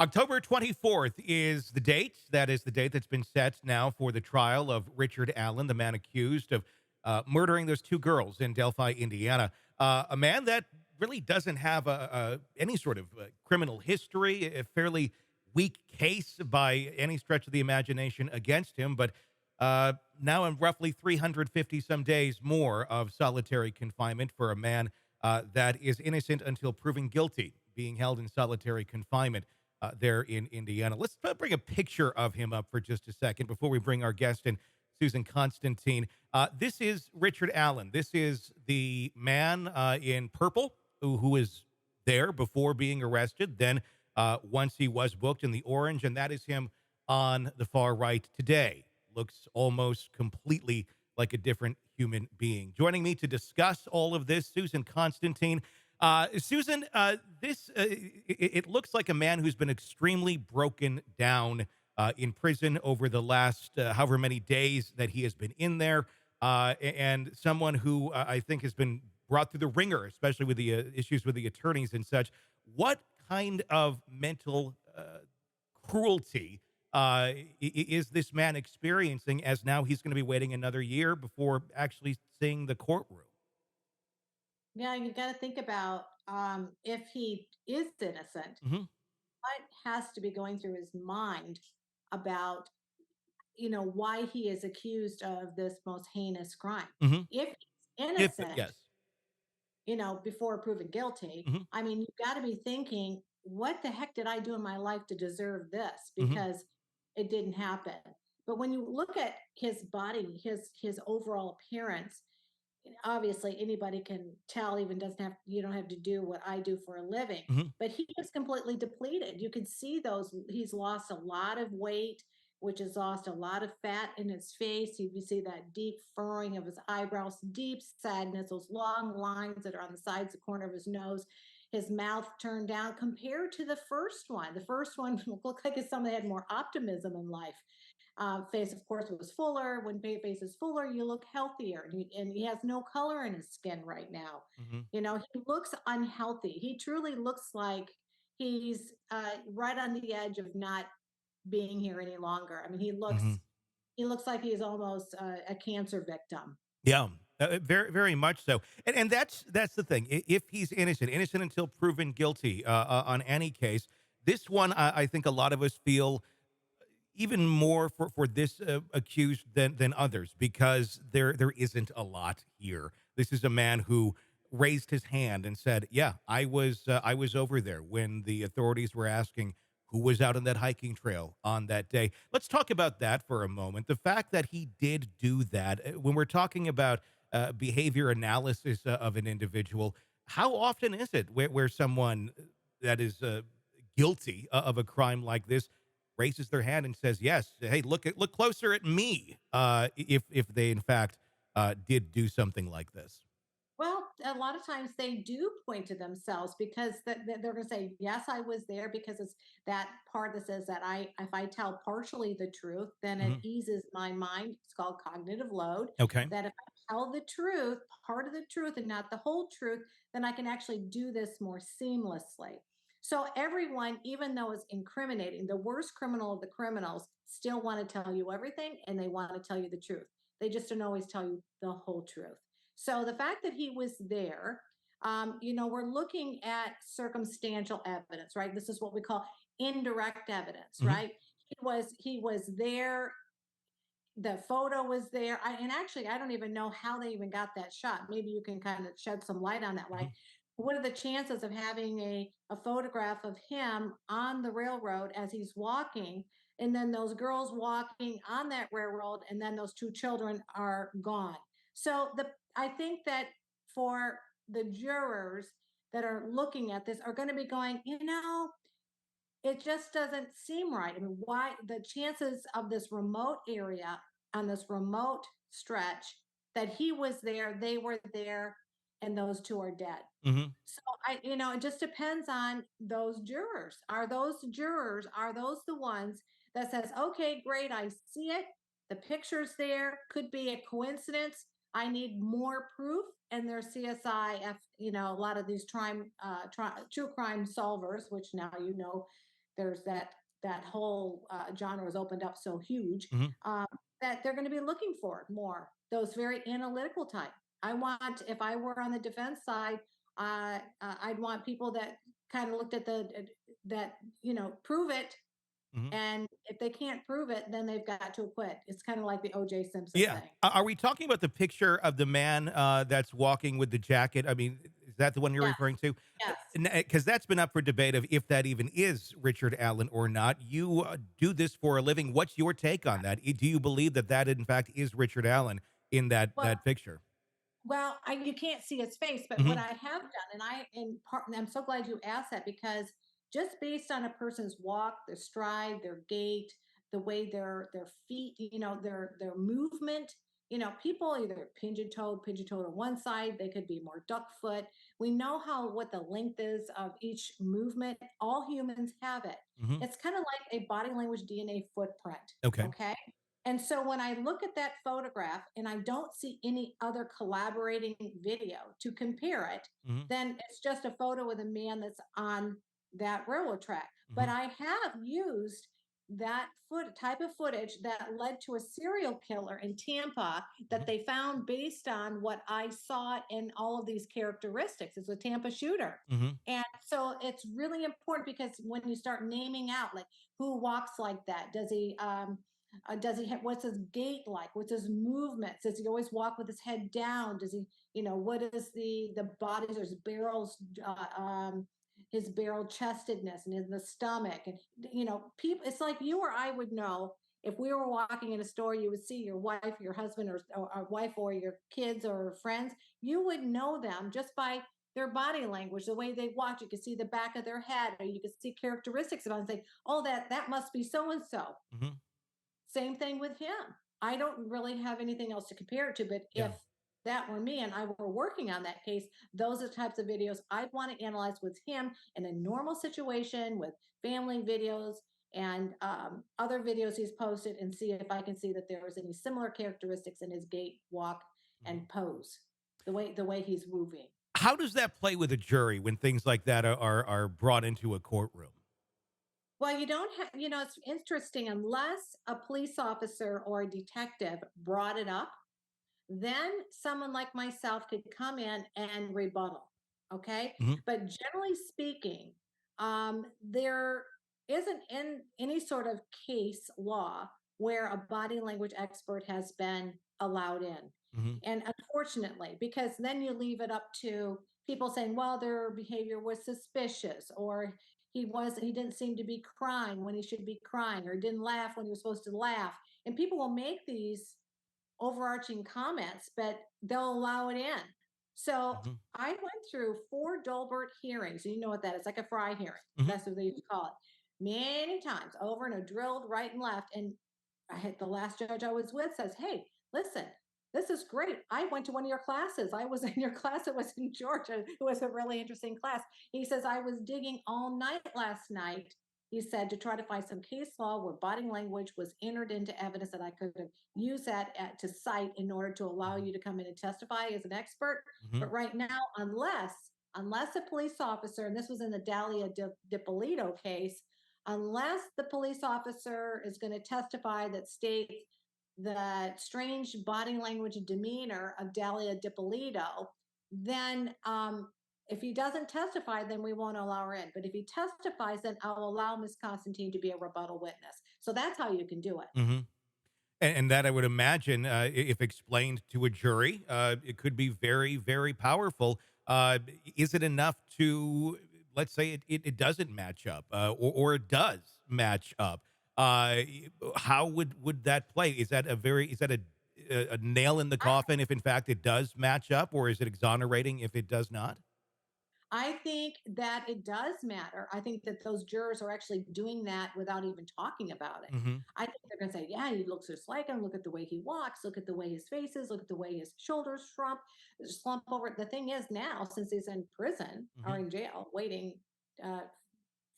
October 24th is the date. That is the date that's been set now for the trial of Richard Allen, the man accused of murdering those two girls in Delphi, Indiana. A man that really doesn't have any sort of criminal history, a fairly weak case by any stretch of the imagination against him. But now in roughly 350 some days more of solitary confinement for a man that is innocent until proven guilty, being held in solitary confinement there in Indiana. Let's bring a picture of him up for just a second before we bring our guest in, Susan Constantine. This is Richard Allen. This is the man in purple who is there before being arrested. Then, once he was booked in the orange, and that is him on the far right today. Looks almost completely like a different human being. Joining me to discuss all of this, Susan Constantine. Susan, it looks like a man who's been extremely broken down in prison over the last however many days that he has been in there, and someone who I think has been brought through the ringer, especially with the issues with the attorneys and such. What kind of mental cruelty is this man experiencing as now he's going to be waiting another year before actually seeing the courtroom? Yeah, you got to think about if he is innocent, Hmm. what has to be going through his mind about, why he is accused of this most heinous crime. Hmm. If he's If innocent, yes. before proven guilty, Hmm. I mean, you've got to be thinking, what the heck did I do in my life to deserve this? Hmm. Because it didn't happen. But when you look at his body, his overall appearance, obviously anybody can tell, even doesn't have you don't have to do what I do for a living, Hmm. but he is completely depleted. You can see those he's lost a lot of weight, which has lost a lot of fat in his face. You see that deep furrowing of his eyebrows, deep sadness, those long lines that are on the sides, the corner of his nose, his mouth turned down compared to the first one. The first one looked like it's someone that had more optimism in life. Face, of course, was fuller. When face is fuller, you look healthier. And he has no color in his skin right now. Hmm. He looks unhealthy. He truly looks like he's right on the edge of not being here any longer. I mean, he Hmm. looks like he's almost a cancer victim. Yeah, very, very much so. And that's the thing. If he's innocent until proven guilty on any case, this one I think a lot of us feel even more for this accused than others because there isn't a lot here. This is a man who raised his hand and said, "Yeah, I was over there when the authorities were asking who was out on that hiking trail on that day." Let's talk about that for a moment. The fact that he did do that, when we're talking about behavior analysis of an individual, how often is it where someone that is guilty of a crime like this raises their hand and says, "Yes, hey, look closer at me." If they in fact did do something like this. Well, a lot of times they do point to themselves because they're going to say, "Yes, I was there," because it's that part that says that if I tell partially the truth, then it Hmm. eases my mind. It's called cognitive load. Okay. That if I tell the truth, part of the truth, and not the whole truth, then I can actually do this more seamlessly. So everyone, even though it's incriminating, the worst criminal of the criminals still want to tell you everything, and they want to tell you the truth. They just don't always tell you the whole truth. So the fact that he was there, we're looking at circumstantial evidence, right? This is what we call indirect evidence, Hmm. right? He was there. The photo was there. And actually, I don't even know how they even got that shot. Maybe you can kind of shed some light on that. Like, Hmm. what are the chances of having a photograph of him on the railroad as he's walking, and then those girls walking on that railroad, and then those two children are gone? So I think that for the jurors that are looking at this are going to be going, it just doesn't seem right. I mean, why the chances of this remote area on this remote stretch that he was there, they were there, and those two are dead. Hmm. So it just depends on those jurors. Are those the ones that says, okay, great, I see it. The picture's there, could be a coincidence. I need more proof. And there's CSI, a lot of these true crime solvers, which now there's that whole genre is opened up so huge, Mhm. um, that they're going to be looking for more those very analytical type. I want, if I were on the defense side, I'd want people that kind of looked at that, prove it, Mhm. and if they can't prove it, then they've got to acquit. It's kind of like the OJ Simpson Yeah. thing. Are we talking about the picture of the man, that's walking with the jacket? I mean, is that the one you're Yes, referring to? yes. Because that's been up for debate of if that even is Richard Allen or not. You, do this for a living. What's your take on that? Do you believe that that in fact is Richard Allen in Well, that picture? you can't see his face, but what Mhm. I have done, and I'm so glad you asked that, because just based on a person's walk, their stride, their gait, the way their feet, their movement, people either pigeon toed on one side, they could be more duck foot. We know what the length is of each movement. All humans have it. Mhm. It's kind of like a body language DNA footprint. Okay. Okay. And so when I look at that photograph and I don't see any other collaborating video to compare it, Mhm. then it's just a photo with a man that's on that railroad track. But Mhm. I have used that type of footage that led to a serial killer in Tampa that Mhm. they found based on what I saw in all of these characteristics. It's a Tampa shooter. Mhm. And so it's really important, because when you start naming out, like, who walks like that, does he have, what's his gait like, what's his movements, does he always walk with his head down, does he, what is the bodies or his barrel chestedness and in the stomach, and people, it's like you or I would know. If we were walking in a store, you would see your wife, your husband, or wife, or your kids or friends. You would know them just by their body language, the way they walk. You could see the back of their head, or you could see characteristics about it and say, oh, that must be so and so. Mhm. Same thing with him. I don't really have anything else to compare it to, but Yeah. if that were me and I were working on that case, those are the types of videos I'd want to analyze with him in a normal situation with family videos and other videos he's posted, and see if I can see that there was any similar characteristics in his gait, walk, Mhm. and pose, the way he's moving. How does that play with a jury when things like that are brought into a courtroom? Well, you don't have, it's interesting, unless a police officer or a detective brought it up, then someone like myself could come in and rebuttal. Okay. Mhm. But generally speaking, there isn't in any sort of case law where a body language expert has been allowed in. Mhm. And unfortunately, because then you leave it up to people saying, well, their behavior was suspicious, or he didn't seem to be crying when he should be crying, or didn't laugh when he was supposed to laugh. And people will make these overarching comments, but they'll allow it in. So Mhm. I went through 4 Dolbert hearings. You know what that is, like a fry hearing. Mhm. That's what they used to call it. Many times over, and a drilled right and left. And I had the last judge I was with says, hey, listen, this is great. I went to one of your classes. I was in your class. It was in Georgia. It was a really interesting class. He says, I was digging all night last night. He said, to try to find some case law where body language was entered into evidence that I could have used to cite in order to allow Mhm. you to come in and testify as an expert. Mhm. But right now, unless a police officer, and this was in the Dalia Dipolito case, unless the police officer is going to testify that states the strange body language and demeanor of Dalia Dipolito, then if he doesn't testify, then we won't allow her in. But if he testifies, then I'll allow Miss Constantine to be a rebuttal witness. So that's how you can do it. Mhm. And that I would imagine, if explained to a jury, it could be very, very powerful. Is it enough to, let's say it doesn't match up, or it does match up? How would that play? Is that a nail in the coffin if in fact it does match up, or is it exonerating if it does not? I think that it does matter. I think that those jurors are actually doing that without even talking about it. Hmm. I think they're going to say, yeah, he looks just like him. Look at the way he walks. Look at the way his face is. Look at the way his shoulders slump over. The thing is now, since he's in prison or Hmm. in jail waiting uh,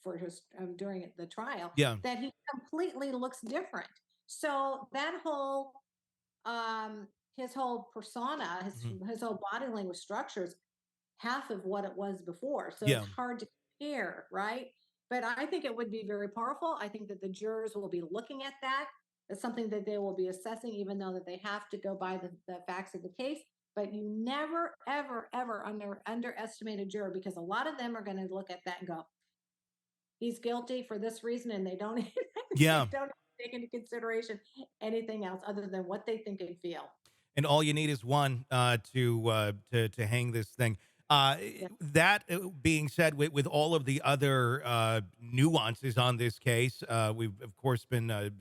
for his during the trial, Yeah. that he completely looks different. So that whole his whole persona, Hmm. his whole body language structures half of what it was before. So it's Yeah. hard to compare, right? But I think it would be very powerful. I think that the jurors will be looking at that. It's something that they will be assessing, even though that they have to go by the facts of the case. But you never, ever, ever underestimate a juror, because a lot of them are going to look at that and go, he's guilty for this reason, and they don't Yeah. they don't take into consideration anything else other than what they think and feel. And all you need is one to hang this thing. Yeah, That being said, with all of the other nuances on this case, we've of course been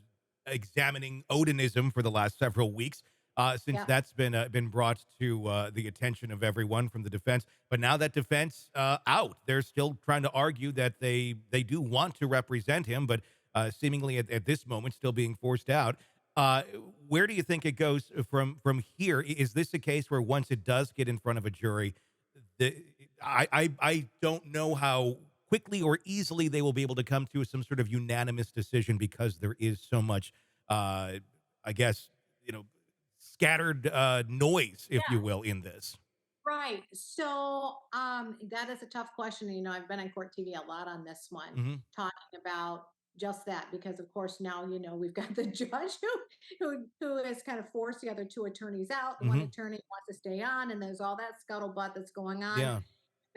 examining Odinism for the last several weeks. Since yeah, that's been brought to the attention of everyone from the defense, but now that defense out, they're still trying to argue that they do want to represent him, but seemingly at this moment still being forced out. Uh, where do you think it goes from here? Is this a case where once it does get in front of a jury, the I don't know how quickly or easily they will be able to come to some sort of unanimous decision, because there is so much, I guess, you know, scattered noise, if you yeah. will, in this. Right. So that is a tough question. I've been on court TV a lot on this one, Hmm. talking about just that, because of course now we've got the judge who has kind of forced the other two attorneys out. The one Hmm. attorney wants to stay on, and there's all that scuttlebutt that's going on. Yeah.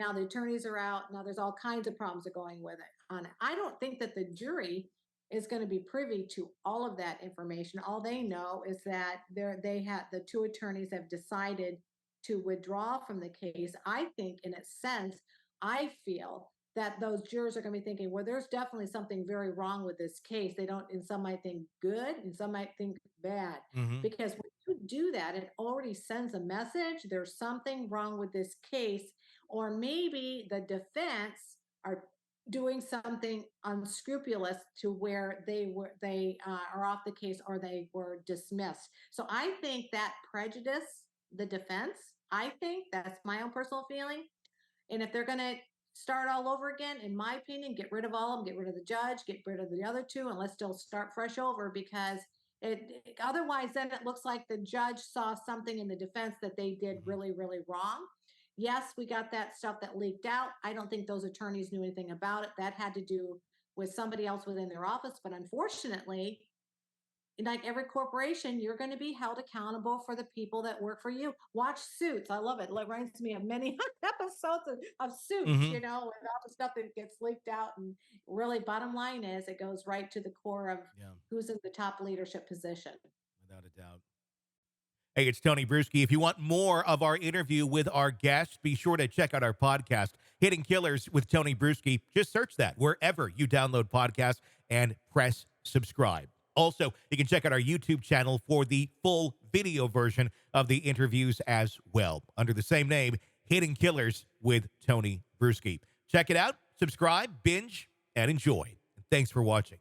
Now the attorneys are out. Now there's all kinds of problems that are going with it. On it, I don't think that the jury is going to be privy to all of that information. All they know is that the two attorneys have decided to withdraw from the case. I think, in a sense, I feel that those jurors are going to be thinking, well, there's definitely something very wrong with this case. They don't, and some might think good, and some might think bad. Hmm. Because when you do that, it already sends a message: there's something wrong with this case, or maybe the defense are doing something unscrupulous to where they are off the case, or they were dismissed. So I think that prejudice the defense. I think that's my own personal feeling. And if they're going to start all over again, in my opinion, get rid of all of them, get rid of the judge, get rid of the other two, and let's still start fresh over, because otherwise then it looks like the judge saw something in the defense that they did Hmm. really, really wrong. Yes, we got that stuff that leaked out. I don't think those attorneys knew anything about it. That had to do with somebody else within their office. But unfortunately, like every corporation, you're going to be held accountable for the people that work for you. Watch Suits. I love it. It reminds me of many episodes of Suits, Hmm. and all the stuff that gets leaked out. And really, bottom line is, it goes right to the core of Yeah, who's in the top leadership position. without a doubt. Hey, it's Tony Brueski. If you want more of our interview with our guests, be sure to check out our podcast, Hidden Killers with Tony Brueski. Just search that wherever you download podcasts and press subscribe. Also, you can check out our YouTube channel for the full video version of the interviews as well, under the same name, Hidden Killers with Tony Brueski. Check it out, subscribe, binge, and enjoy. Thanks for watching.